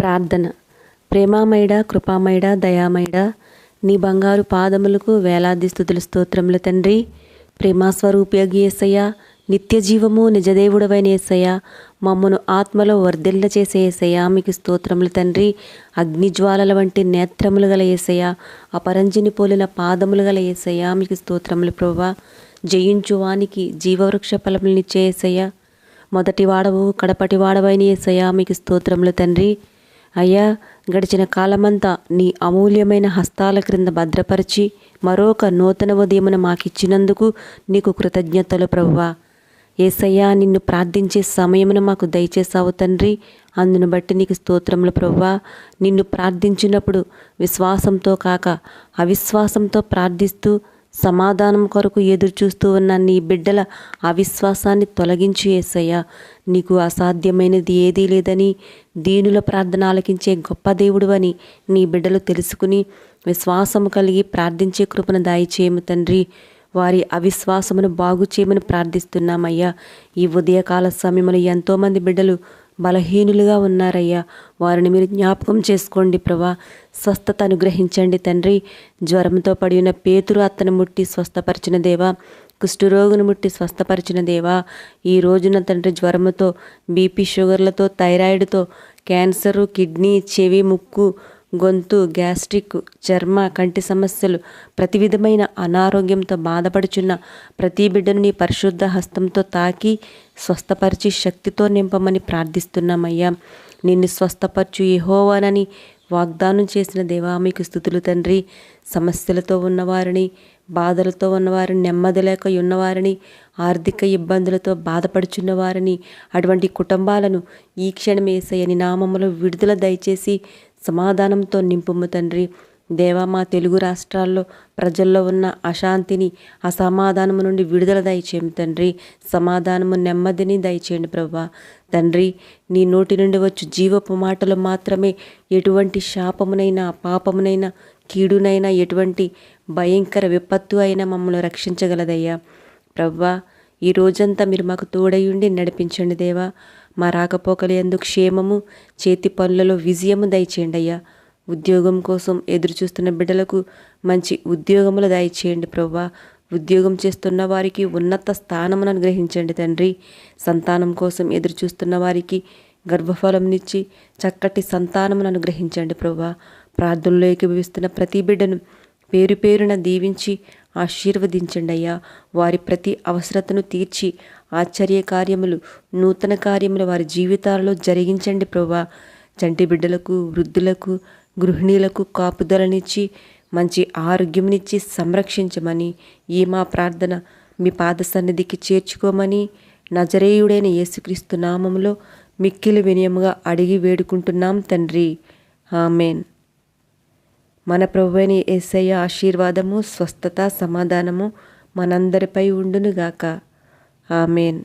ప్రార్థన. ప్రేమామయుడా, కృపామయుడా, దయామయుడా, నీ బంగారు పాదములకు వేలాది స్తుతులు స్తోత్రములు తండ్రి. ప్రేమాస్వరూపియగు యేసయ్య, నిత్య జీవము నిజదేవుడవైన యేసయ్య, మమ్మను ఆత్మలో వర్ధిల్ల చేసే యేసయ్య, మీకు స్తోత్రములు తండ్రి. అగ్నిజ్వాలల వంటి నేత్రములు గల యేసయ్య, అపరంజిని పోలిన పాదములు గల యేసయ్య, మీకు స్తోత్రములు ప్రభువా. జయించువానికి జీవవృక్ష ఫలములనిచ్చే యేసయ్య, మొదటి వాడవు కడపటి వాడవైన యేసయ్య, మీకు స్తోత్రములు తండ్రి. అయ్యా, గడిచిన కాలమంతా నీ అమూల్యమైన హస్తాల క్రింద భద్రపరిచి మరొక నూతన ఉదయమును మాకిచ్చినందుకు నీకు కృతజ్ఞతలు ప్రభువా. యేసయ్యా, నిన్ను ప్రార్థించే సమయమును మాకు దయచేసావు తండ్రి. అందును బట్టి నీకు స్తోత్రములు ప్రభువా. నిన్ను ప్రార్థించినప్పుడు విశ్వాసంతో కాక అవిశ్వాసంతో ప్రార్థిస్తూ సమాధానం కొరకు ఎదురు చూస్తూ ఉన్న నీ బిడ్డల అవిశ్వాసాన్ని తొలగించు యేసయ్యా. నీకు అసాధ్యమైనది ఏదీ లేదని, దీనుల ప్రార్థన ఆలకించే గొప్ప దేవుడు అని నీ బిడ్డలు తెలుసుకుని విశ్వాసము కలిగి ప్రార్థించే కృపను దయచేయము తండ్రి. వారి అవిశ్వాసమును బాగు చేయమని ప్రార్థిస్తున్నామయ్యా. ఈ ఉదయకాల సమయంలో ఎంతోమంది బిడ్డలు బలహీనులుగా ఉన్నారయ్యా. వారిని మీరు జ్ఞాపకం చేసుకోండి ప్రభా. స్వస్థత అనుగ్రహించండి తండ్రి. జ్వరంతో పడి ఉన్న పేతురు అత్తను ముట్టి స్వస్థపరిచిన దేవా, కుష్ఠరోగును ముట్టి స్వస్థపరిచిన దేవా, ఈ రోజున తండ్రి జ్వరముతో, బీపీ, షుగర్లతో, థైరాయిడ్తో, క్యాన్సరు, కిడ్నీ, చెవి, ముక్కు, గొంతు, గ్యాస్ట్రిక్, చర్మ, కంటి సమస్యలు, ప్రతి విధమైన అనారోగ్యంతో బాధపడుచున్న ప్రతి బిడ్డను నీ పరిశుద్ధ హస్తంతో తాకి స్వస్థపరిచి శక్తితో నింపమని ప్రార్థిస్తున్నామయ్యా. నిన్ను స్వస్థపరచు యెహోవానని వాగ్దానం చేసిన దేవా, మీకు స్తుతులు తండ్రి. సమస్యలతో ఉన్నవారిని, బాధలతో ఉన్నవారిని, నెమ్మది లేక ఉన్నవారిని, ఆర్థిక ఇబ్బందులతో బాధపడుచున్న వారిని, అటువంటి కుటుంబాలను ఈ క్షణం యేసయ్య నీ నామములో విడుదల దయచేసి సమాధానంతో నింపుము తండ్రి. దేవా, మా తెలుగు రాష్ట్రాల్లో ప్రజల్లో ఉన్న అశాంతిని, అసమాధానము నుండి విడుదల దయచేయండి తండ్రి. సమాధానము, నెమ్మదిని దయచేయండి ప్రభువా. తండ్రి, నీ నోటి నుండి వచ్చు జీవపు మాటలు మాత్రమే ఎటువంటి శాపమునైనా, పాపమునైనా, కీడునైనా, ఎటువంటి భయంకర విపత్తు అయినా మమ్మల్ని రక్షించగలదయ్యా. ప్రభువా, ఈ రోజంతా మీరు మాకు తోడయుండి నడిపించండి దేవా. మా రాకపోకలు యందు క్షేమము, చేతి పనులలో విజయము దయచేయండి అయ్యా. ఉద్యోగం కోసం ఎదురు చూస్తున్న బిడ్డలకు మంచి ఉద్యోగములు దయచేయండి ప్రభువా. ఉద్యోగం చేస్తున్న వారికి ఉన్నత స్థానమును అనుగ్రహించండి తండ్రి. సంతానం కోసం ఎదురు చూస్తున్న వారికి గర్భఫలంనిచ్చి చక్కటి సంతానమును అనుగ్రహించండి ప్రభువా. ప్రార్థనలో ఏకీభవిస్తున్న ప్రతి బిడ్డను పేరు పేరున దీవించి ఆశీర్వదించండి అయ్యా. వారి ప్రతి అవసరతను తీర్చి ఆశ్చర్య కార్యములు, నూతన కార్యములు వారి జీవితాలలో జరిగించండి ప్రభువా. చంటి బిడ్డలకు, వృద్ధులకు, గృహిణీలకు కాపుదలనిచ్చి మంచి ఆరోగ్యంనిచ్చి సంరక్షించమని ఈ మా ప్రార్థన మీ పాద సన్నిధికి చేర్చుకోమని నజరేయుడైన యేసుక్రీస్తు నామములో మిక్కిలి వినయముగా అడిగి వేడుకుంటున్నాం తండ్రి. ఆమెన్. మన ప్రభువైన యేసయ్య ఆశీర్వాదము, స్వస్థత, సమాధానము మనందరిపై ఉండునుగాక. ఆమెన్.